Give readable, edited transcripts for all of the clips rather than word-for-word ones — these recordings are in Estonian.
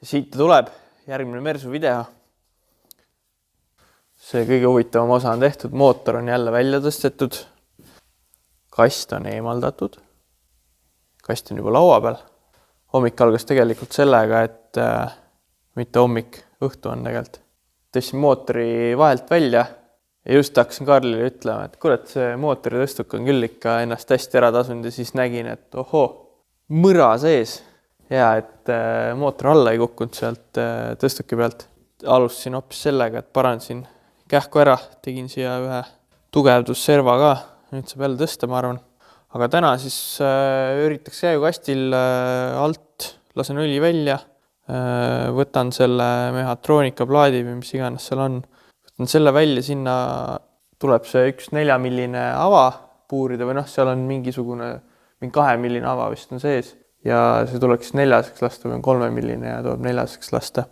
siit tuleb järgmine Mersu video. See kõige huvitavam osa on tehtud, mootor on jälle välja tõstetud, kast on eemaldatud, kast on juba laua peal. Hommik algas tegelikult sellega, et mitte hommik, õhtu on tegelikult. Tõstsin mootori vahelt välja ja just hakkasin Karlile ütlema, et kurat, see mootori tõstuk on küll ikka ennast hästi ära tasunud ja siis nägin, et ohoo, mõra sees. Ja, et mootor alla ei kukkunud sealt tõstuki pealt. Alustasin hoopis sellega, et parandasin kähku ära, tegin siia ühe tugevdusserva ka. Nüüd saab jälle tõsta, ma arvan. Aga täna siis üritaks käigukastil alt, lasen õli välja, võtan selle mehhatroonika plaadi või mis iganes seal on. Võtan selle välja, sinna tuleb see 1 4-milline ava puurida või seal on mingi 2-milline ava vist on sees. Ja see tuleks 4-seks lasta või 3-milline ja tuleb 4-seks lasta.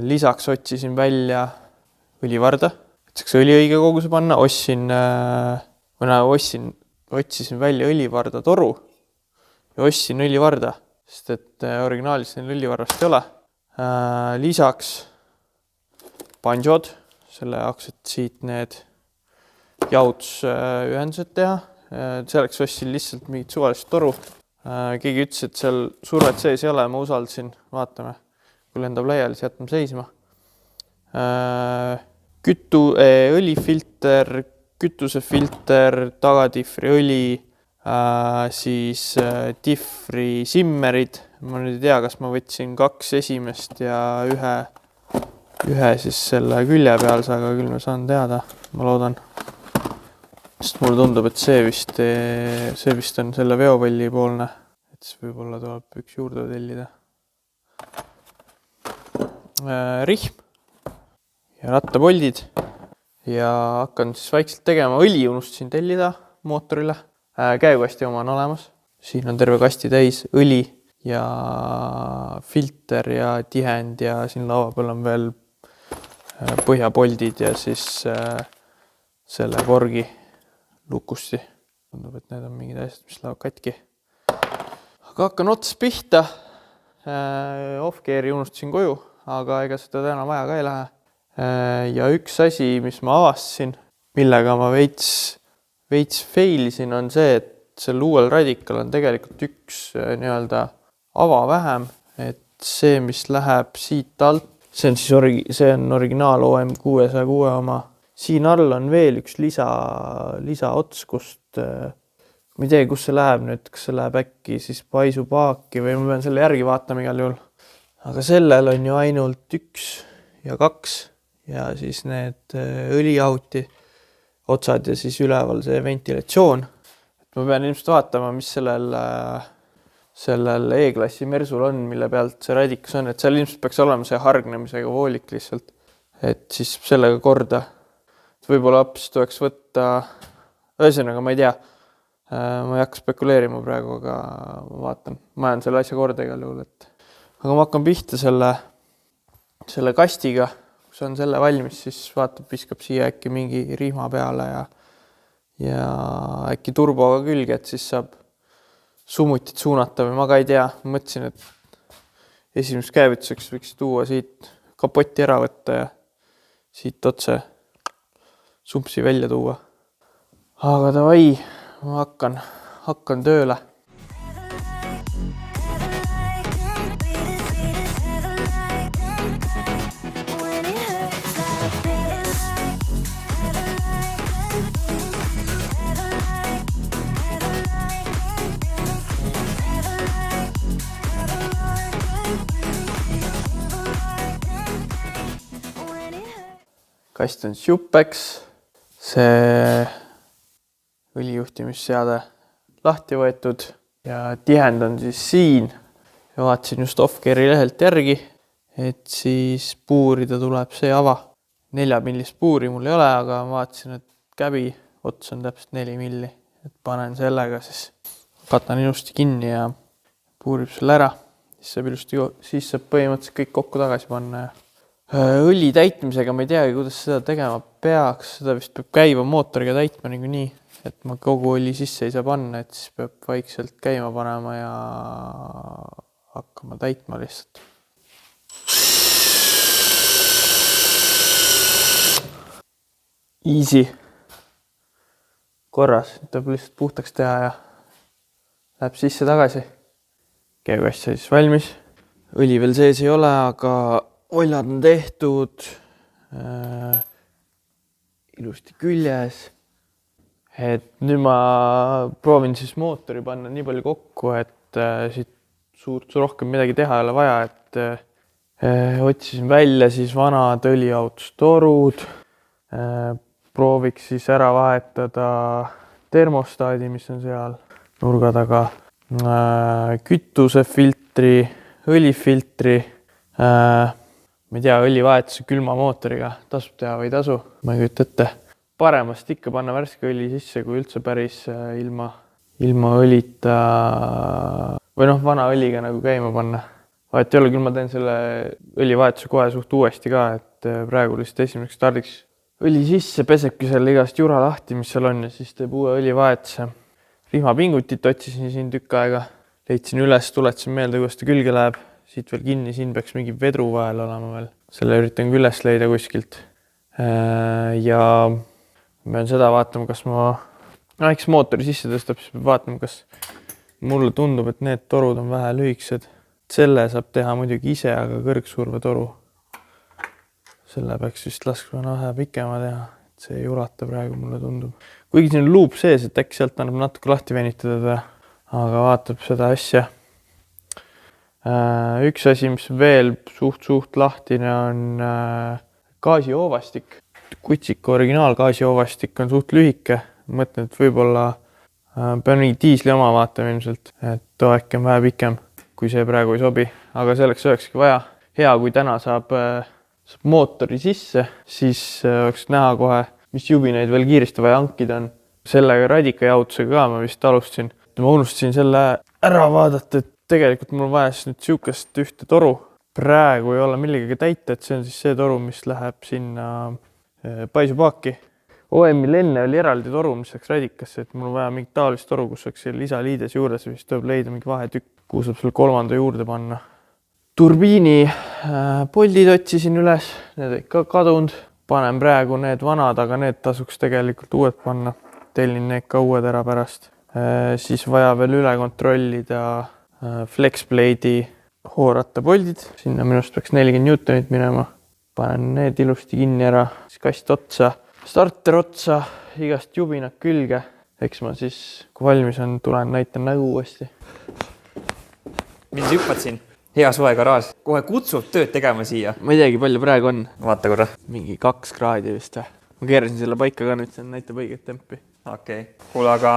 Lisaks otsisin välja õlivarda, et saaks õli õige koguse panna. Otsisin välja õlivarda toru ja ostsin õlivarda, sest et originaalis neil õlivarvast ei ole. Lisaks panjod, selle jaoks, et siit need jaotusühendused teha. Selleks ostsin lihtsalt mingit suvalist toru. Keegi ütles, et seal survet sees ei ole, ma usaldasin, vaatame, kui lendab laiali, siis jätame seisma. Õlifilter, kütusefilter, tagatihvri õli, siis tihvri simmerid. Ma nüüd ei tea, kas ma võtsin 2 esimest ja ühe siis selle külje peal, aga küll ma saan teada, ma loodan. Sest mulle tundub, et see vist on selle veopalli poolne, et siis võib-olla tuleb üks juurde tellida. Rihm ja rattapoldid ja hakkan siis vaikselt tegema. Õli unustasin tellida mootorile. Käigukasti oma on olemas. Siin on terve kasti täis õli ja filter ja tihend ja siin laua peal on veel põhjapoldid ja siis selle korgi lukusti. Tundub, et need on mingid asjad, mis lähevad katki. Aga hakkan otsas pihta. Off-geari unustasin koju, aga ega seda täna vaja ka ei lähe. Ja üks asi, mis ma avastasin, millega ma veits failisin, on see, et sel uuel radikal on tegelikult üks ava vähem. Et see, mis läheb siit alt, see on originaal OM606 oma. Siin all on veel üks lisa ots, kust ma ei tea, kus see läheb nüüd, kas see läheb äkki siis paisupaaki või ma pean selle järgi vaatama igal juhul. Aga sellel on ju ainult 1 ja 2 ja siis need õlijahuti otsad ja siis üleval see ventilatsioon. Ma pean ilmselt vaatama, mis sellel E-klassi Mersul on, mille pealt see radikas on, et seal ilmselt peaks olema see hargnemisega voolik lihtsalt, et siis sellega korda. Võib-olla hoopis tuleks võtta, ühesõnaga ma ei tea, ma ei hakka spekuleerima praegu, aga ma vaatan, ma jään selle asja korda igal juhul. Aga ma hakkan pihta selle kastiga, kus on selle valmis, siis vaatab, viskab siia äkki mingi rihma peale ja äkki turboga külge, et siis saab summutit suunata või ma ka ei tea. Ma mõtlesin, et esimest käivituseks võiks tuua siit kapotti ära võtta ja siit otse sumpsi välja tuua. Aga davai, ma hakkan tööle. Kast on Supeks. See õlijuhtimisseade lahti võetud ja tihend on siis siin. Ja vaatasin just off-geari lehelt järgi, et siis puurida tuleb see ava. 4-millist puuri mul ei ole, aga ma vaatasin, et käbi ots on täpselt 4 milli. Et panen sellega, siis katan ilusti kinni ja puurib selle ära. Siis saab põhimõtteliselt kõik kokku tagasi panna. Õli täitmisega ma ei teagi, kuidas seda tegema peaks. Seda vist peab käiva mootoriga täitma nii, et ma kogu õli sisse ei saa panna, et siis peab vaikselt käima panema ja hakkama täitma lihtsalt. easy. Korras, tuleb lihtsalt puhtaks teha ja läheb sisse tagasi. Käekast sai siis valmis. Õli veel sees ei ole, aga oljad on tehtud. Ilusti küljes. Et nüüd ma proovin siis mootori panna nii palju kokku, et siit suurt rohkem midagi teha ei ole vaja, et otsisin välja siis vanad õlijahutustorud, prooviks siis ära vahetada termostaadi, mis on seal nurga taga, kütusefiltri, õlifiltri, ma ei tea, õlivahetuse külma mootoriga tasub teha või ei tasu, ma ei kujuta ette. Paremast ikka panna värske õli sisse, kui üldse päris ilma õlita või vana õliga nagu käima panna. Vahet ei ole, küll ma teen selle õlivahetuse kohe suht uuesti ka, et praegu lihtsalt esimeseks stardiks õli sisse, pesebki selle igast jura lahti, mis seal on ja siis teeb uue õlivahetuse. Rihmapingutit otsisin siin tükk aega, leidsin üles, tuletasin meelde, kuidas ta külge läheb. Siit veel kinni, siin peaks mingi vedru vahel olema veel. Selle üritan üles leida kuskilt. Ja pean seda vaatama, kas ma eks mootori sisse tõstab, siis peab vaatama, kas mulle tundub, et need torud on vähe lühiksed. Selle saab teha muidugi ise, aga kõrgsurvetoru. Selle peaks vist laskma vähe pikema teha, et see ei ulata praegu, mulle tundub. Kuigi siin on luup sees, et äkki sealt annab natuke lahti venitada, aga vaatab seda asja. Üks asi, mis veel suht lahtine on gaasijoovastik. Kutsiku originaalgaasijoovastik on suht lühike. Mõtlen, et võib-olla pean mingi diisli oma vaatama ilmselt, et too äkki on vähe pikem, kui see praegu ei sobi. Aga selleks olekski vaja. Hea, kui täna saab mootori sisse, siis oleks näha kohe, mis jubineid veel kiiresti vaja hankida on. Sellega radikajahutusega ka ma vist alustasin. Ma unustasin selle ära vaadata, et tegelikult mul on vaja siis nüüd siukest ühte toru. Praegu ei ole millegagi täita, et see on siis see toru, mis läheb sinna paisupaaki. OM-il enne oli eraldi toru, mis läks radikasse, et mul on vaja mingit taolist toru, kus oleks lisaliides juures ja siis tuleb leida mingi vahetükk, kuhu saab selle kolmanda juurde panna. Turbiini poldid otsisin üles, need ei ka kadunud. Panen praegu need vanad, aga need tasuks tegelikult uued panna. Tellin need ka uued ära pärast. Siis vaja veel üle kontrollida FlexBlade'i hoorattapoldid. Sinna minust peaks 40 Newtonit minema. Panen need ilusti kinni ära, siis kast otsa, starter otsa, igast jubinad külge. Eks ma siis, kui valmis on, tulen näitan nägu uuesti. Mind hüppad siin? Hea suve garaaž. Kohe kutsub tööd tegema siia. Ma ei teagi, palju praegu on. Vaata korra. Mingi 2 kraadi vist. Ma keerasin selle paika ka nüüd, see näitab õiget tempi. Okei. Kuule, aga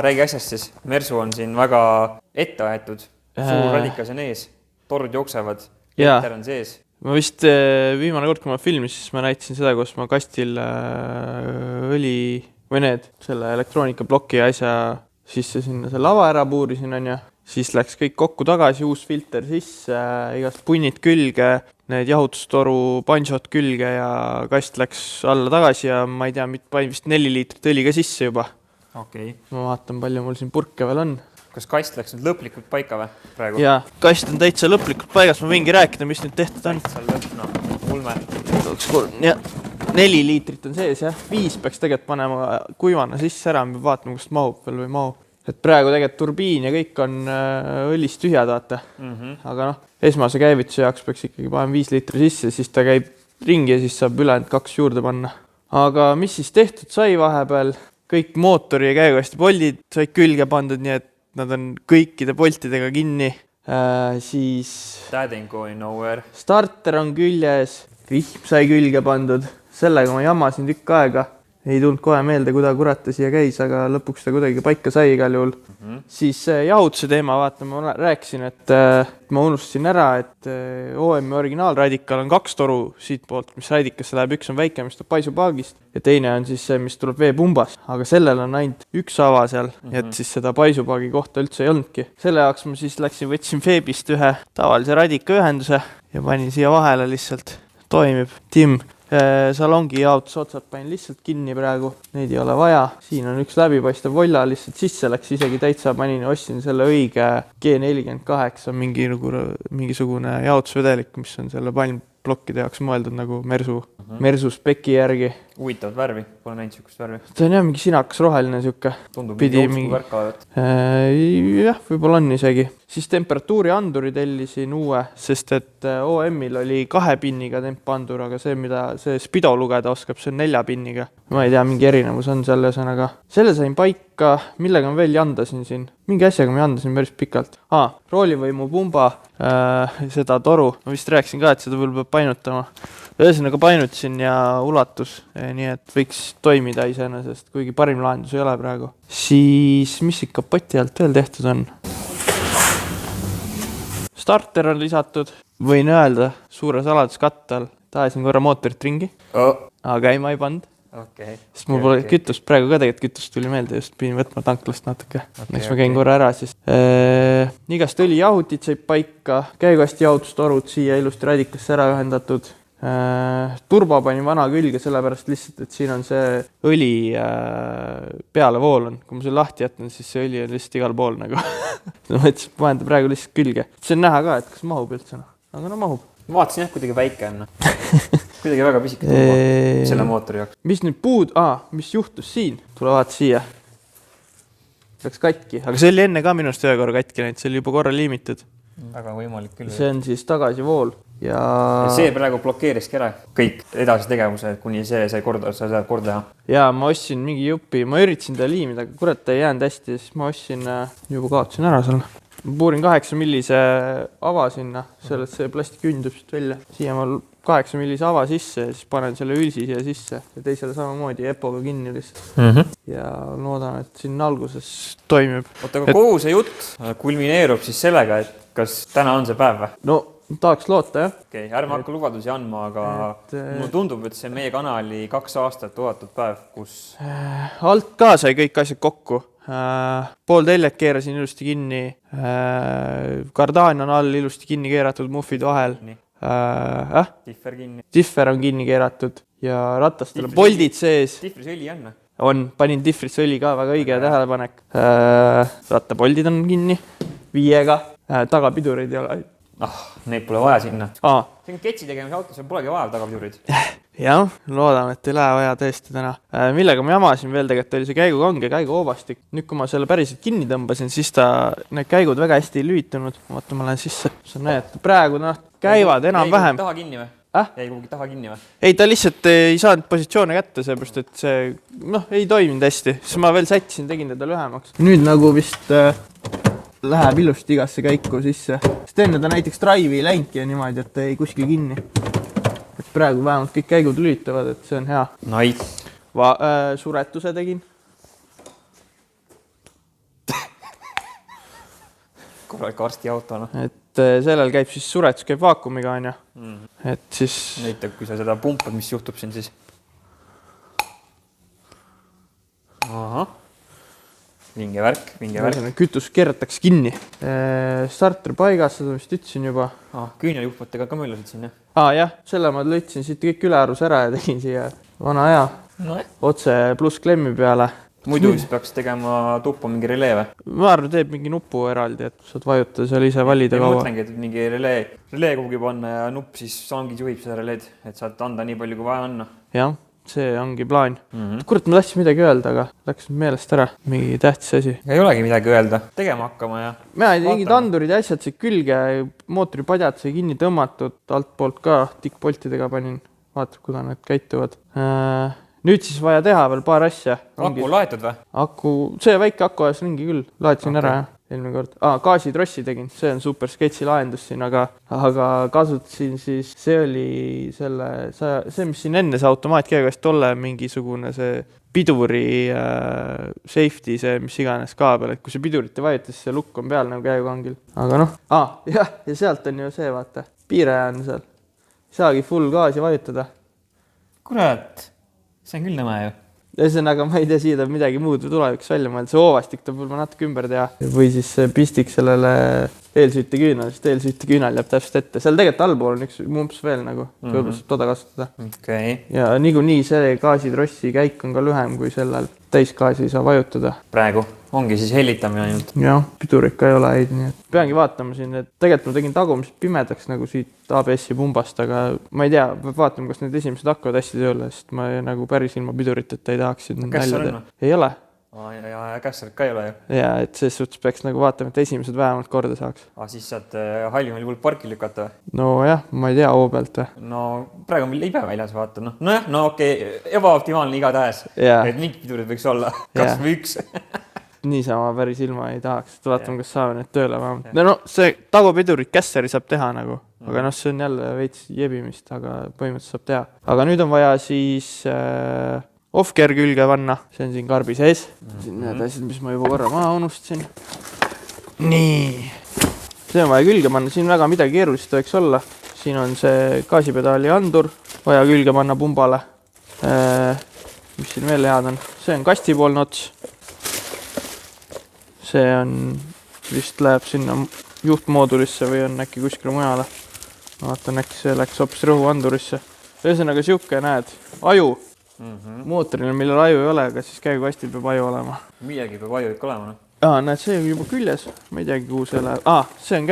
räägi asjast siis. Mersu on siin väga ette aetud. Suur radikas on ees. Torud jooksevad. Enter on sees. Ma vist viimane kord, kui ma filmis, siis ma näitasin seda, kus ma kastil õli või need selle elektroonikaploki asja sisse sinna see lava ära puurisin on ja siis läks kõik kokku tagasi, uus filter sisse, igast punnid külge, need jahutustoru panšot külge ja kast läks alla tagasi ja ma ei tea, panin vist 4 liitrit õli ka sisse juba. Okei. Ma vaatan, palju mul siin purke veel on. Kas kast läks nüüd lõplikult paika või praegu? Jaa, kast on täitsa lõplikult paigas, ma võingi rääkida, mis nüüd tehtud on. Seal lõpp, ulme. 4 liitrit on sees, jah. 5 peaks tegelikult panema kuivana sisse ära, me vaatame, kust mahub veel või mahu. Et praegu tegelikult turbiin ja kõik on õlist tühjad, vaata. Aga esmase käivituse jaoks peaks ikkagi panema 5 liitri sisse, siis ta käib ringi ja siis saab ülejäänud 2 juurde panna. Aga mis siis tehtud sai vahepeal? Kõik mootori ja käekasti poldid said külge pandud, nii et nad on kõikide poltidega kinni. Siis That ain't going nowhere. Starter on küljes, rihm sai külge pandud. Sellega ma jamasin tükk aega. Ei tulnud kohe meelde, kui ta kurata siia käis, aga lõpuks ta kuidagi paika sai igal juhul. Siis jahutuse teema, vaata, ma rääkisin, et ma unustasin ära, et OM originaalradikal on 2 toru siit poolt, mis radikasse läheb. Üks on väike, mis tuleb paisupaagist ja teine on siis see, mis tuleb veepumbas. Aga sellel on ainult üks ava seal, et siis seda paisupaagi kohta üldse ei olnudki. Selle jaoks ma siis võtsin Feebist ühe tavalise radika ühenduse ja panin siia vahele lihtsalt. Toimib. Tim. Salongi jaotus otsad panin lihtsalt kinni praegu, neid ei ole vaja. Siin on üks läbipaistev volla, lihtsalt sisse läks, isegi täitsa panin ja ostsin selle õige G48, mingisugune jaotusvedelik, mis on selle palmplokkide jaoks mõeldud nagu Mersu. Mersu speki järgi. Huvitavat värvi, pole näinud sükust värvi. Ta on jah mingi sinakas roheline süke. Tundub mingi värk olevat. Jah, võib-olla on isegi. Siis temperatuuri anduri tellisin uue, sest et OM-il oli 2 pinniga tempandur, aga see, mida see Spido lugeda oskab, see on 4 pinniga. Ma ei tea, mingi erinevus on selle sõnaga. Selle sain paika, millega ma veel jandasin siin. Mingi asjaga ma jandasin päris pikalt. Roolivõimu pumba, seda toru. Ma vist rääkisin ka, et seda veel peab painutama. Ühesõnaga painutasin ja ulatus, nii et võiks toimida iseenesest, kuigi parim lahendus ei ole praegu. Siis, mis ikka poti alt veel tehtud on? Starter on lisatud, võin öelda, suure saladuskattal. Tahasin korra mootorit ringi, aga käima ei pand. Sest mul pole kütust, praegu ka tegelikult kütust tuli meelde, just pidin võtma tanklast natuke. Eks ma käin korra ära siis. Igast õlijahutit sai paika, käigasti jahutustorud siia ilusti radikasse ära ühendatud. Turbo panin vana külge sellepärast lihtsalt, et siin on see õli peale vool on. Kui ma selle lahti jätan, siis see õli on lihtsalt igal pool nagu. Ma mõtlesin, et panen ta praegu lihtsalt külge. See on näha ka, et kas mahub üldse. Aga no mahub. Ma vaatasin jah, kuidagi väike on. Kuidagi väga pisike turbo selle mootori jaoks. Mis nüüd mis juhtus siin? Tule vaata siia. Läks katki. Aga see oli enne ka minust ühe korra katki näinud. See oli juba korra liimitud. Väga võimalik küll. See on siis tagasi vool. Ja see praegu blokeeriski ära kõik edasi tegevuse, kuni see sai korda teha. Ja ma ostsin mingi jupi, ma üritasin ta liimida, aga kurat ei jäänud hästi, siis ma ostsin, juba kaotasin ära selle. Ma puurin 8 millise ava sinna, sellest see plastik ündub siit välja. Siia ma 8 millise ava sisse ja siis panen selle ülsi siia sisse ja teisele samamoodi EPO-ga kinni lihtsalt. Ja loodan, et siin alguses toimib. Aga kogu see jutt kulmineerub siis sellega, et kas täna on see päev või? No tahaks loota, jah. Okei, ärme hakka lubadusi andma, aga mulle tundub, et see meie kanali 2 aastat oodatud päev, kus alt ka sai kõik asjad kokku. Pool teljet keerasin ilusti kinni. Kardaan on all ilusti kinni keeratud muffid vahel. Differ kinni. Differ on kinni keeratud ja ratastele poldid sees. Diffris õli on? On, panin diffris õli ka, väga õige tähelepanek. Rattapoldid on kinni, 5-ga, tagapidurid ei ole. Neid pole vaja sinna. See on ketsi tegemise autos, seal polegi vaja tagapidurid. Jah, loodan, et ei lähe vaja tõesti täna. Millega ma jamasin veel tegelikult oli see käigukang ja käiguoobastik. Nüüd, kui ma selle päriselt kinni tõmbasin, siis need käigud väga hästi ei lüütunud. Vaata, ma lähen sisse. Sa näed, praegu käivad enam-vähem. Taha kinni või? Jäi kuhugi taha kinni või? Ei, ta lihtsalt ei saanud positsioone kätte, seepärast, et see ei toiminud hästi. Siis ma veel sättisin, tegin teda lühemaks. Nüüd nagu vist läheb ilusti igasse käiku sisse. Sest enne ta näiteks drive'i läinki ja niimoodi, et ei kuskil kinni. Et praegu vähemalt kõik käigud lülitavad, et see on hea. Nice. Suretuse tegin. Korralik arsti auto, Et sellel käib siis suretus, käib vaakumiga, on ja. Et siis näitab, kui sa seda pumpad, mis juhtub siin siis. Ahah. Vinge värk. Kütus keeratakse kinni. Starter paigas, seda vist ütlesin juba. Küüneljuhvatega ka möllasid siin, jah? Jah, selle ma lõitsin siit kõik ülearus ära ja tegin siia vana hea. Otse pluss klemmi peale. Muidu siis peaks tegema tuppa mingi relee või? Ma arvan, teeb mingi nupu eraldi, et saad vajutada seal ise valida kaua. Ma mõtlengi, et mingi relee kuhugi panna ja nupp siis sangis juhib seda releed, et saad anda nii palju, kui vaja anna. Jah, see ongi plaan. Kurat, ma tahtsin midagi öelda, aga läks meelest ära. Mingi tähtis asi. Ei olegi midagi öelda. Tegema hakkama ja Mina mingid andurid ja asjad sai külge, mootori padjad sai kinni tõmmatud, alt poolt ka tikkpoltidega panin. Vaatab, kuidas need käituvad. Nüüd siis vaja teha veel paar asja. Aku laetud või? See väike aku ajas ringi küll. Laetasin ära, jah. Eelmine kord. Gaasitrossi tegin. See on super sketsi lahendus siin, aga kasutasin siis, see oli see, mis siin enne see automaatkäigast tolle mingisugune see piduri safety, see mis iganes kaabel, et kui see pidurit ei vajuta, siis see lukk on peal nagu käigukangil. Aga ja sealt on ju see, vaata. Piiraja on seal. Saagi full gaasi vajutada. Kurat! See on küll nõme ju. Ühesõnaga, ma ei tea, siia ta midagi muud või tuleviks välja mõelda. See oovastik ta võib natuke ümber teha. Või siis pistik sellele eelsüüteküünal, sest eelsüüteküünal jääb täpselt ette. Seal tegelikult allpool on üks mumps veel nagu, võib-olla saab toda kasutada. Okay. Ja niikuinii see gaasitrossi käik on ka lühem kui sellel täisgaasi ei saa vajutada. Praegu ongi siis hellitamine ainult. jah, pidurit ka ei ole häid, nii et peangi vaatama siin, et tegelikult ma tegin tagumised pimedaks nagu siit ABS-i pumbast, aga ma ei tea, vaatame, kas need esimesed hakkavad hästi tööle, sest ma nagu päris ilma piduriteta ei tahaks siin nälja teha. Ei ole. Ja kässarit ka ei ole ju. Ja, et selles suhtes peaks nagu vaatama, et esimesed vähemalt korda saaks. Siis saad halvimal juhul parki lükata. No jah, ma ei tea hoo pealt või. No praegu on meil ibe väljas vaata. No okei, ebaoptimaalne igatahes. Et mingid pidurid võiks olla, kas või üks. Niisama päris ilma ei tahaks, et vaatame, kas saame need tööle vähemalt. No see tagupidurit kässari saab teha nagu, aga see on jälle veits jebimist, aga põhimõtteliselt saab teha. Aga nüüd on vaja siis off-gear külge panna, see on siin karbi sees. Siin need asjad, mis ma juba korra maha unustasin. Nii. See on vaja külge panna, siin väga midagi keerulist võiks olla. Siin on see gaasipedaali andur, vaja külge panna pumbale. Mis siin veel head on? See on kastipoolne ots. See on, vist läheb sinna juhtmoodulisse või on äkki kuskil mujale. Ma vaatan, äkki see läks hoopis rõhuandurisse. Ühesõnaga siuke, näed, aju. Mootoril, millel aju ei ole, aga siis käigukastil peab aju olema. Millegi peab aju ikka olema, näed, see on juba küljes. Ma ei teagi, kuhu see läheb. See on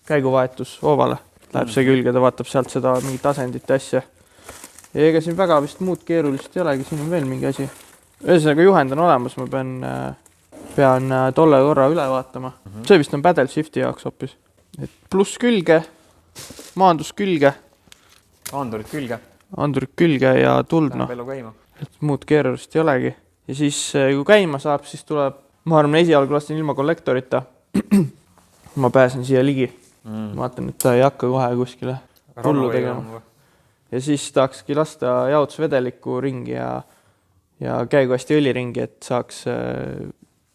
käiguvahetus hoovale. Läheb see külge, ta vaatab sealt seda mingit asendit asja. Ja ega siin väga vist muud keerulist ei olegi, siin on veel mingi asi. Ühesõnaga juhend on olemas, ma pean tolle korra üle vaatama. See vist on paddle shifti jaoks hoopis. Pluss külge, maandus külge. Andurid külge ja tuld, et muud keerulist ei olegi. Ja siis, kui käima saab, siis tuleb, ma arvan, esialgu lasten ilma kollektorita. Ma pääsen siia ligi. Ma vaatan, et ta ei hakka kohe kuskile tullu tegema. Ja siis tahakski lasta jaotusvedelikku ringi ja käigukasti õliringi, et saaks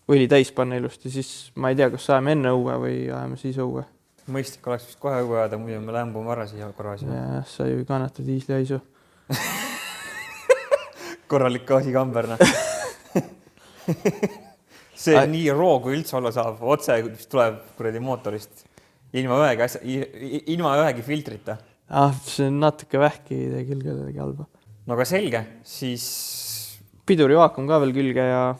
õli täis panna ilusti. Siis ma ei tea, kas ajame enne õue või ajame siis õue. Mõistlik oleks vist kohe õue ajada, muidu me lämbume varra siia korra siia. Ja, sa ju ei kannata diislihaisu. Korralik gaasikamber. See nii roo, kui üldse olla saab, otse, mis tuleb kuradi mootorist. Ilma ühegi filtrita. See on natuke vähki ei tee küll kellelegi halba. No aga selge, siis... Piduri vaakum ka veel külge ja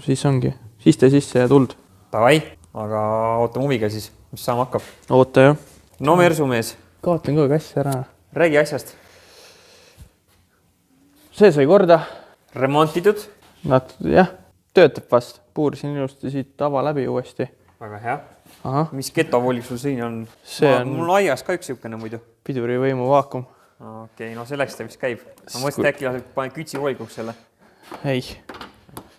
siis ongi. Siste sisse ja tuld. Tavai, aga ootame huviga siis, mis saama hakkab. Oota jah. No Mersu mees. Kaotan kogu asja ära. Räägi asjast. See sai korda. Remontitud. Jah, töötab vast. Puurisin ilusti siit tava läbi uuesti. Väga hea. Mis getovoolik sul siin on? Mul aias ka üks siukene muidu. Piduri võimu vaakum. Okei, no selleks ta vist käib. Ma mõtlesin, äkki laseb panen kütsi voolikuks selle. Ei.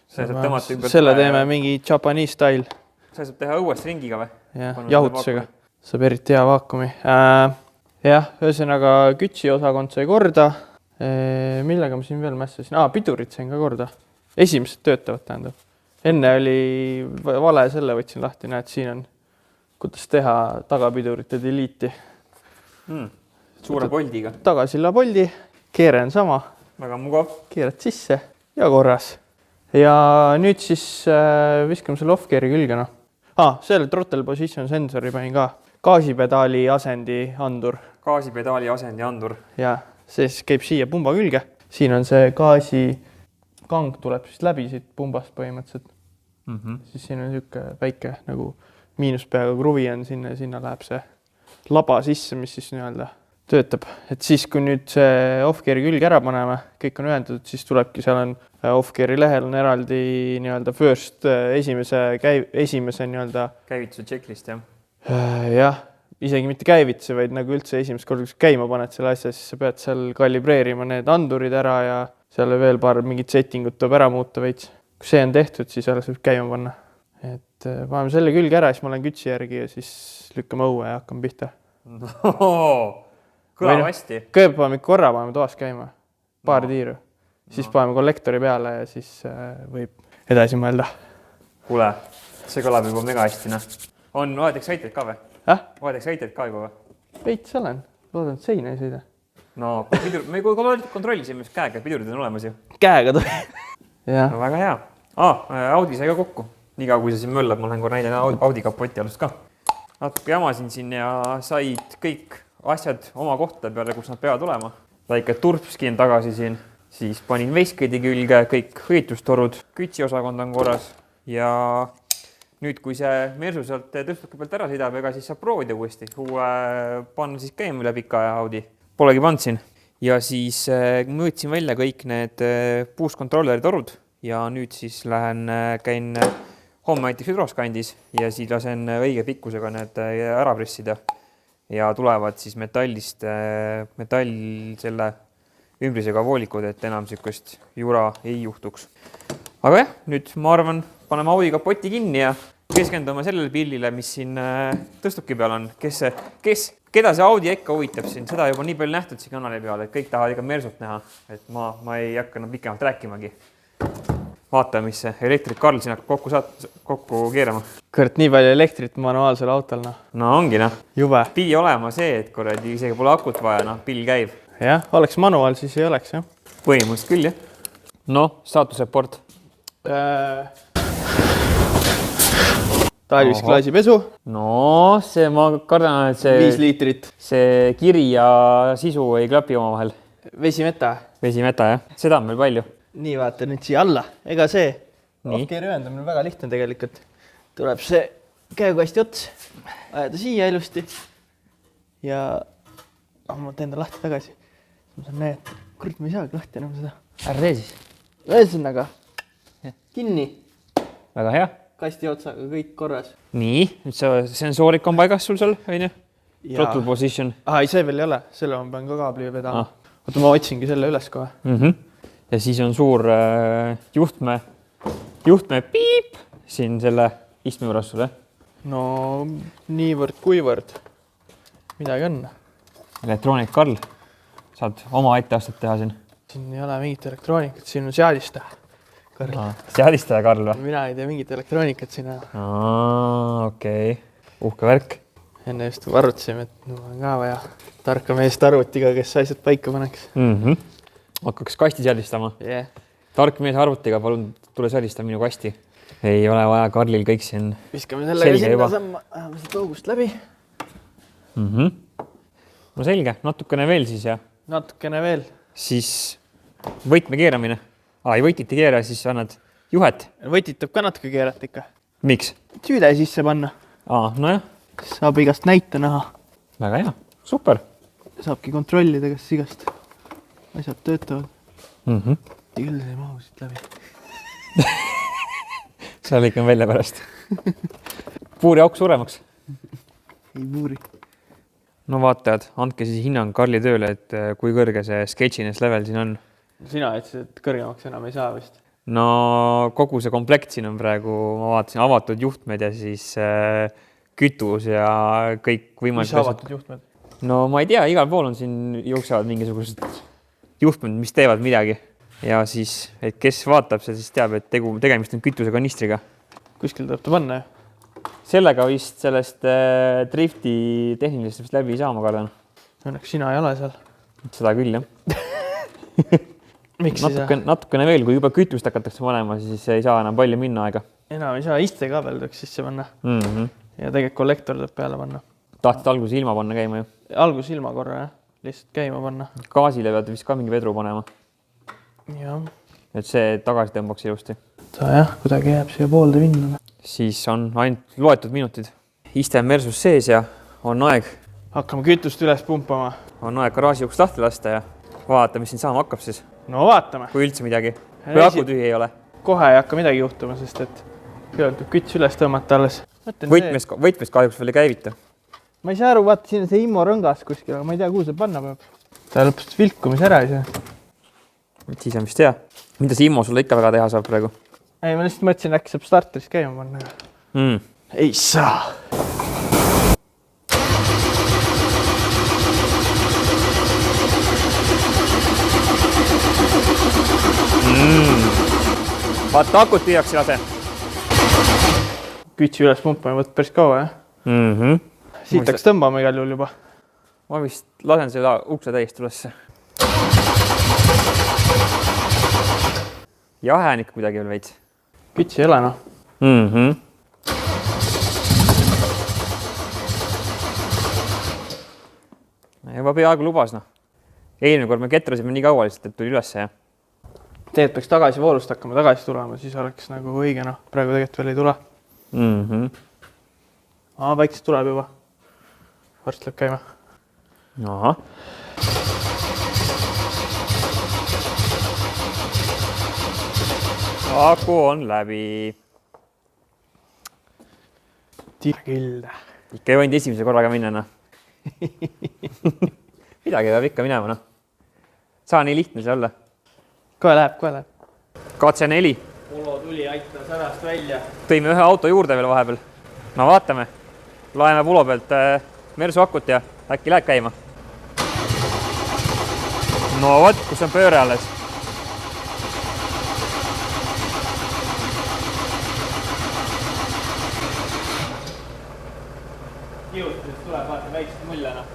Selle teeme mingi Japanese style. See saab teha õuest ringiga või? Jah, jahutusega. Saab eriti hea vaakumi. Jah, ühesõnaga kütsi osakond sai korda. Millega ma siin veel mässasin? Pidurid sain ka korda. Esimesed töötavad, tähendab. Enne oli vale, selle võtsin lahti. Näed, siin on, kuidas teha tagapidurite delete'i. Suure poldiga. Tagasilla poldi, keere on sama. Väga mugav. Keerad sisse ja korras. Ja nüüd siis viskame selle off-geari külge. Selle throttle position sensori panin ka. Gaasipedaali asendi andur. Gaasipedaali asendi andur. Ja see siis käib siia pumba külge. Siin on see gaasikang tuleb siis läbi siit pumbast põhimõtteliselt. Siis siin on siuke väike nagu miinuspeaga kruvi on sinna läheb see laba sisse, mis siis nii-öelda töötab. Et siis, kui nüüd see off-geari külge ära paneme, kõik on ühendatud, siis tulebki, seal on off-geari lehel on eraldi nii-öelda first esimese nii-öelda käivituse checklist, jah? Jah, isegi mitte käivituse, vaid nagu üldse esimest korda, kui käima paned selle asja, siis sa pead seal kalibreerima need andurid ära ja seal veel paar mingit settingut tuleb ära muuta veits. Kui see on tehtud, siis alles võib käima panna. Et paneme selle külge ära, siis ma olen kütsi järgi ja siis lükkame õue ja hakkame pihta. Kõlab hästi. Kõigepealt paneme korra, paneme toas käima. Paar tiiru. Siis paneme kollektori peale ja siis võib edasi mõelda. Kuule, see kõlab juba mega hästi. On vaadeks sõiteid ka või? Vaadeks sõiteid ka juba või? Veits olen. Loodan, et seina ei sõida. No, me kontrollisime just käega, pidurid on olemas ju. Käega tohi. No väga hea. Audi sai ka kokku. Niga, kui sa siin möllab, ma lähen korra näidan Audi kapoti alust ka. Natuke jamasin siin ja said kõik asjad oma kohta peale, kus nad peavad olema. Väike turpski on tagasi siin. siis panin veiskeidi külge, kõik õitustorud, kütsiosakond on korras ja nüüd, kui see Mersu sealt tõstuki pealt ära sõidab, ega siis saab proovida uuesti. Panna siis käima üle pika aja Audi. Polegi pannud siin. Ja siis mõõtsin välja kõik need boost controlleri torud ja nüüd siis käin homme näiteks hüdroskandis ja siis lasen õige pikkusega need ära pressida ja tulevad siis metall selle ümbrisega voolikud, et enam sükust jura ei juhtuks. Aga jah, nüüd ma arvan, paneme Audi kapoti kinni ja keskendume sellele pillile, mis siin tõstuki peal on. Keda see Audi ikka huvitab siin? Seda juba nii palju nähtud siin kanali peal, et kõik tahavad ikka Mersut näha. Et ma ei hakka pikemalt rääkimagi. Vaatame, mis see elektrik Karl siin hakkab kokku keerama. Kõrt, nii palju elektrit manuaalsel autol, No ongi, Jube. Pidi olema see, et kuradi isegi pole akut vaja, pill käib. Jah, oleks manuaal, siis ei oleks, jah. Põhimõtteliselt küll, jah. Staatusreport. Talvis klaasipesu. See ma kardan, et 5 liitrit. See kiri ja sisu ei klapi oma vahel. Vesimeta. Vesimeta, jah. Seda on meil palju. Nii, vaata nüüd siia alla. Ega see Nii. off-geari ühendamine on väga lihtne tegelikult. Tuleb see käekasti ots, ajada siia ilusti ja ma teen ta lahti tagasi. Ma saan näed, kurat, ma ei saagi lahti enam seda. Ära tee siis. Ühesõnaga, kinni, Väga hea. kasti otsaga, kõik korras. Nii, nüüd see sensoorik on paigas sul seal, on ju? Throttle position. Ei, see veel ei ole. Selle ma pean ka kaabli vedama. Oota, ma otsingi selle üles kohe. Ja siis on suur juhtme piip siin selle istme juures sulle. No niivõrd kuivõrd. Midagi on. Elektroonik Karl. Saad oma etteastet teha siin. Siin ei ole mingit elektroonikat, siin on seadistaja. Seadistaja Karl või? Mina ei tea mingit elektroonikat siin. Okei. Uhke värk. Enne just arvutasime, et on ka vaja tarka meest arvutiga, kes asjad paika paneks. Hakkaks kasti seadistama. Yeah. Tark mees arvutiga, palun tule seadista minu kasti. Ei ole vaja Karlil kõik siin. Viskame sellega sinna samma, ajame seda august läbi. No selge, natukene veel siis ja. Natukene veel. Siis võtme keeramine. Ei võtit ei keera, siis annad juhet. Võtitab ka natuke keerata ikka. Miks? Süüde sisse panna. Nojah. Saab igast näite näha. Väga hea, super. Saabki kontrollida, kas igast asjad töötavad. Küll see mahu siit läbi. Sa lõikan välja pärast. Puuri auk suuremaks. Ei puuri. No vaatajad, andke siis hinnang Karli tööle, et kui kõrge see sketchiness level siin on. Sina ütlesid, et kõrgemaks enam ei saa vist. No kogu see komplekt siin on praegu, ma vaatasin, avatud juhtmed ja siis kütus ja kõik võimalikud. Mis avatud juhtmed? No ma ei tea, igal pool on siin jooksevad mingisugused juhtmed, mis teevad midagi. Ja siis, et kes vaatab, see siis teab, et tegemist on kütusekanistriga. Kuskil tuleb ta panna, jah? Sellega vist sellest drifti tehnilist vist läbi ei saa, ma kardan. Õnneks sina ei ole seal. Seda küll, jah. Miks ei saa? Natukene veel, kui juba kütust hakatakse panema, siis ei saa enam palju minna aega. Enam ei saa, istekaabel tuleks sisse panna. Ja tegelikult kollektor tuleb peale panna. Tahtsid alguses ilma panna käima ju? Algus ilma korra, jah. Lihtsalt käima panna. Gaasile pead vist ka mingi vedru panema. Jah. Et see tagasi tõmbaks ilusti. Ta jah, kuidagi jääb siia poolde minna. Siis on ainult loetud minutid. Iste on Mersus sees ja on aeg. Hakkame kütust üles pumpama. On aeg garaaži uks lahti lasta ja vaata, mis siin saama hakkab siis. No vaatame. Kui üldse midagi. Kui aku tühi ei ole. Kohe ei hakka midagi juhtuma, sest et kõigepealt tuleb küts üles tõmmata alles. Võtmes kahjuks veel ei käivita. Ma ei saa aru, vaata siin see immo rõngas kuskil, aga ma ei tea, kuhu see panna peab. Ta lõpus vilkumis ära ei saa. Siis on vist hea. Mida see immo sulle ikka väga teha saab praegu? Ei, ma lihtsalt mõtlesin, äkki saab starterist käima panna. Ei saa. Vaata, akut tühjaks ei lase. Kütsi üles pumpama võtta päris kaua, jah? Siit hakkas tõmbama igal juhul juba. Ma vist lasen seda ukse täiesti ülesse. Jahe on ikka kuidagi veel veits. Kütsi ei ole, noh. Juba peaaegu lubas, noh. Eelmine kord me ketrasime nii kaua lihtsalt, et tuli ülesse ja Tegelikult peaks tagasi voorust hakkama tagasi tulema, siis oleks nagu õige, noh, praegu tegelikult veel ei tule. Vaikselt tuleb juba. Varst läheb käima. Aha. Aku on läbi. Kilde. Ikka ei võinud esimese korraga minna, noh. Midagi peab ikka minema, noh. Saa nii lihtne see olla. Kohe läheb. Katse 4. Polo tuli, aitas ärast välja. Tõime ühe auto juurde veel vahepeal. No vaatame. Laeme Pulo pealt Mersu akut ja äkki läheb käima. No vot, kus on pööre alles. Kiustusest tuleb vaata väikselt muljana.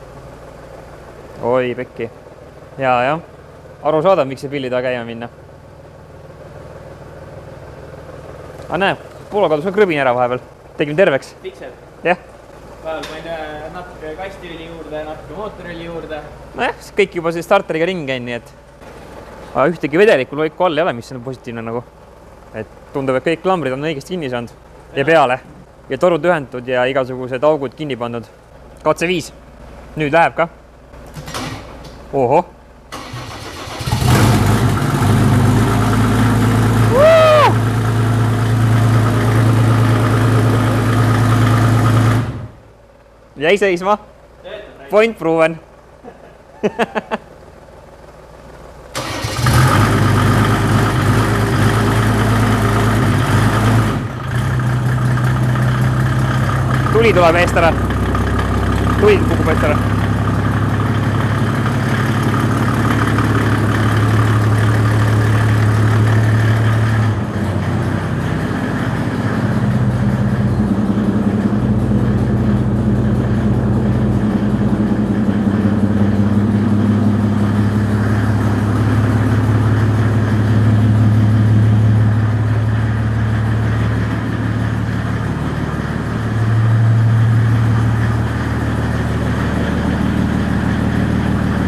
Oi, pekki. Ja. Aru saada, miks see pilli taha käima minna. Näe, Pulo kadus ka krõbin ära vahepeal. Tegin terveks. Piksel. Jah. Vahel panin natuke kastiõli juurde, natuke mootorõli juurde. Nojah, kõik juba see starteriga ringi käin, nii et ühtegi vedelikku loiku all ei ole, mis on positiivne nagu. Et tundub, et kõik lambrid on õigesti kinni saanud ja peale. Ja torud ühendatud ja igasugused augud kinni pandud. Katse 5. Nüüd läheb ka. Oho. Jäi seisma. Point proven. Tuli tuleb eest ära. Tuli kukub eest ära.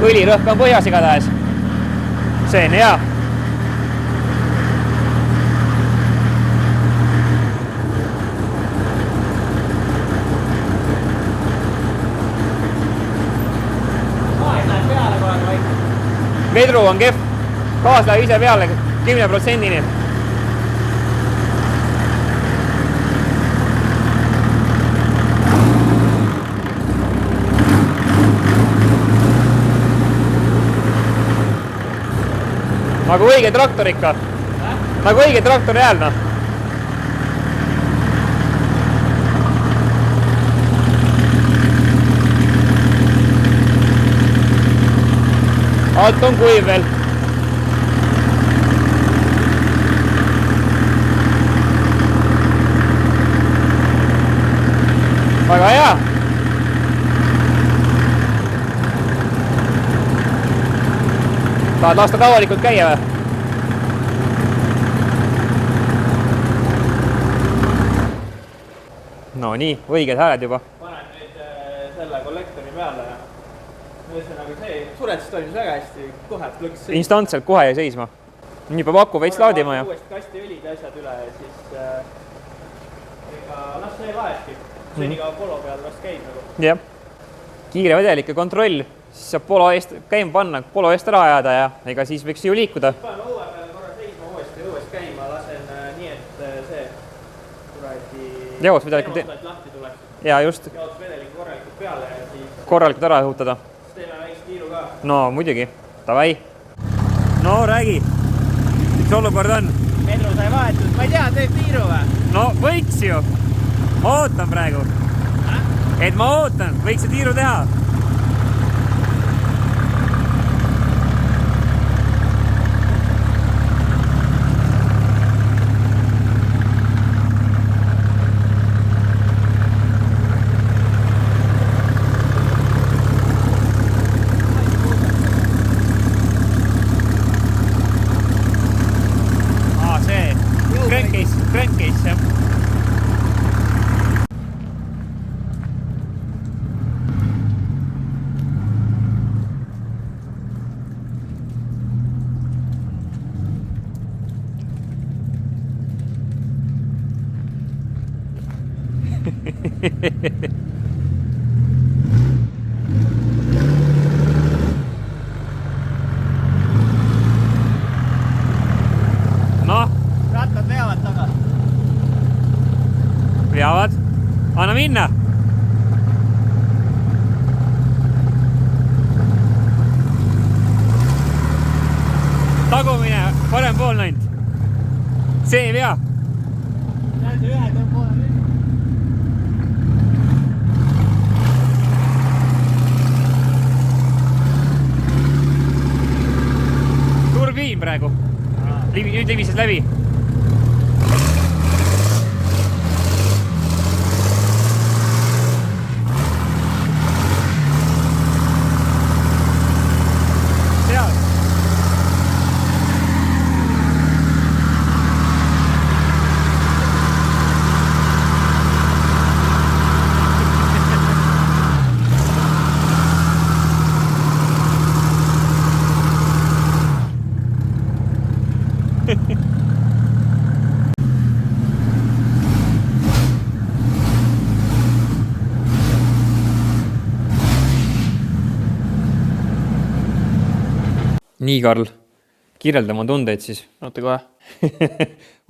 Õlirõhk on põhjas igatahes. See on hea. Aeg läheb peale kohe vaikselt. Vedru on kehv. Gaas läheb ise peale 10%-ni. Nagu õige traktor ikka. Nagu õige traktor hääl, noh. Alt on kuiv veel. Väga hea. Tahad lasta tavalikult käia või? No nii, õiged hääled juba. Panen nüüd selle kollektori peale ja ühesõnaga see suretus toimis väga hästi, kohe plõks. Instantselt kohe jäi seisma. Nii peab aku veits laadima ja. Uuesti kasti õlid ja asjad üle ja siis ega las see laeski. Senikaua Polo peal las käib nagu. Jah. Kiire vedelike kontroll. Siis saab Polo eest käima panna, Polo eest ära ajada ja ega siis võiks ju liikuda. Panen õue peale korra seisma uuesti õuest käima, lasen nii, et see kuradi Jaotusvedelikult lahti tuleks. ja just. Jaotusvedeliku korralikult peale ja siis Korralikult ära õhutada. teeme väikse tiiru ka. No muidugi, davai. No räägi, mis olukord on? Vedru sai vahetud, ma ei tea, teeb tiiru või? No võiks ju. Ma ootan praegu. Et ma ootan, võiks see tiiru teha. Crankcase, jah. Noh, Rattad veavad taga. veavad. Anna minna. Tagumine, parem pool näinud. See ei vea. Näed ühe tõmboole nüüd. Turbiin praegu. Nüüd libises läbi. Seal. Nii, Karl, kirjelda oma tundeid siis. Oota kohe.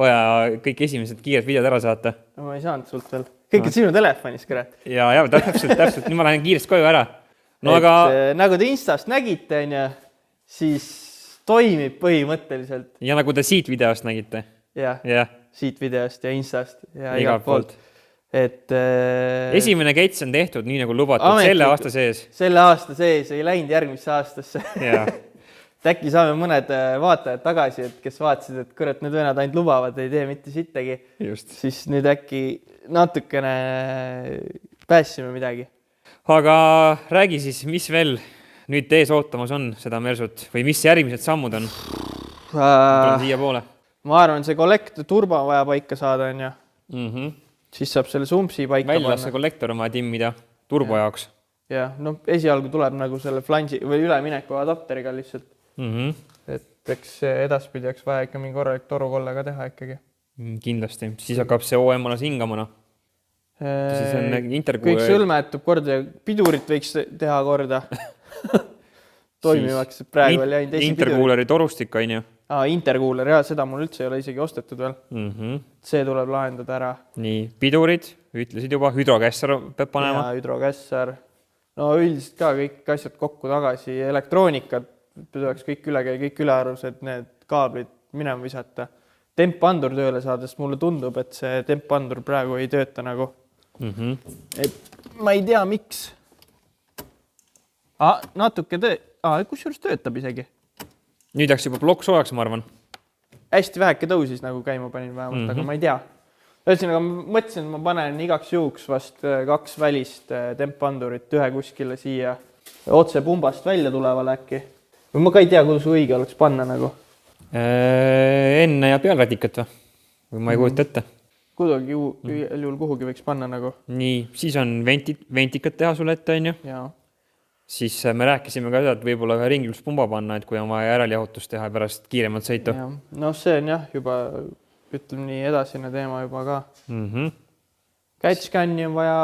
Vaja kõik esimesed kiired videod ära saata. No, ma ei saanud sult veel. Kõik on sinu telefonis, kurat. Ja täpselt. Nüüd ma lähen kiiresti koju ära. No aga... Nagu te Instast nägite, siis toimib põhimõtteliselt. Ja nagu te siit videost nägite. Ja. Siit videost ja Instast ja igalt poolt. Esimene kets on tehtud nii nagu lubatud selle aasta sees. Selle aasta sees ei läinud järgmisse aastasse. Ja. Äkki saame mõned vaatajad tagasi, et kes vaatasid, et kurat, need vennad ainult lubavad, ei tee mitte sittagi. Just. Siis nüüd äkki natukene pääsime midagi. Aga räägi siis, mis veel nüüd ees ootamas on seda Mersut või mis järgmised sammud on? Siia poole. Ma arvan, see kollektor turba on vaja paika saada, on ju. Siis saab selle sumpsi paika panna. See kollektor on vaja timmida turbo jaoks. Ja, no esialgu tuleb nagu selle flansi või ülemineku adapteriga lihtsalt. Et eks edaspidi oleks vaja ikka mingi korralik torukolle ka teha ikkagi. Kindlasti. Siis hakkab see OM alas hingamana. Siis on interkuuler. Kõik sõlmetub korda ja pidurit võiks teha korda. Toimivaks praegu veel jäin teisi pidurit. Interkuuleri torustik on ju. Interkuuler, seda mul üldse ei ole isegi ostetud veel. See tuleb lahendada ära. Nii, pidurid, ütlesid juba, hüdrokässar peab panema. Ja, hüdrokässar. No üldiselt ka kõik asjad kokku tagasi. Elektroonikat peaks kõik ülearused need kaablid minema visata. Temppandur tööle saades mulle tundub, et see temppandur praegu ei tööta nagu. Et ma ei tea, miks. Natuke kus juures töötab isegi? Nüüd läks juba plokk soojaks, ma arvan. Hästi väheke tõusis, nagu käima panin vähemalt, aga ma ei tea. Ühesõnaga, mõtlesin, et ma panen igaks juhuks vast 2 välist temppandurit ühe kuskile siia otse pumbast välja tuleval äkki. Või ma ka ei tea, kuidas õige oleks panna nagu. Enne ja pealradikat või ma ei kujuta ette. Kuidagi juhul kuhugi võiks panna nagu. Nii, siis on ventikad teha sulle ette, on ju? Jaa. Siis me rääkisime ka seda, et võib-olla ka ringluspumba panna, et kui on vaja järeljahutus teha pärast kiiremalt sõitu. No see on jah, juba ütleme nii edasine teema juba ka. Catchcan'i on vaja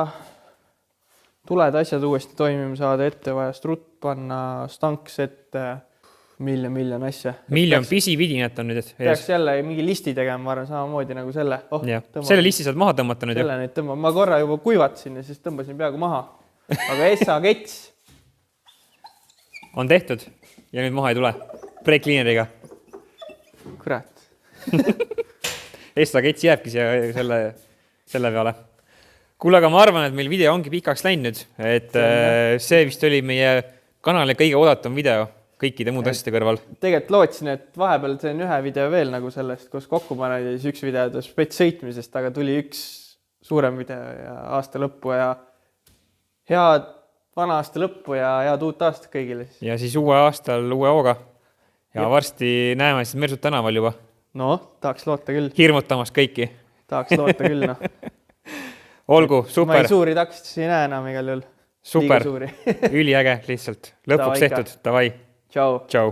tuled asjad uuesti toimima saada, ette vaja strutt panna, stanks ette, miljon asja. Miljon pisividinat on nüüd. Peaks jälle mingi listi tegema, ma arvan samamoodi nagu selle. Selle listi saad maha tõmmata nüüd. Selle nüüd tõmbama. Ma korra juba kuivatasin ja siis tõmbasin peaaegu maha. Aga Essa kets on tehtud ja nüüd maha ei tule. Break-cleaneriga. Kurat. Essa kets jääbki selle peale. Kuule, aga ma arvan, et meil video ongi pikaks läinud, et see vist oli meie kanali kõige oodatum video kõikide muud asjade kõrval. Tegelikult lootsin, et vahepeal see on ühe video veel nagu sellest, kus kokku paned ja siis üks video spets sõitmisest, aga tuli üks suurem video ja aasta lõppu ja head vana aasta lõppu ja head uut aastat kõigile. Ja siis uue aastal uue hooga ja varsti näeme siis Mersut tänaval juba. No, tahaks loota küll. Hirmutamas kõiki. Tahaks loota küll, noh. Olgu, super. Ma ei suuri takistusi ei näe enam igal juhul. Super, üliäge lihtsalt. Lõpuks tehtud, davai. Tšau. Tšau.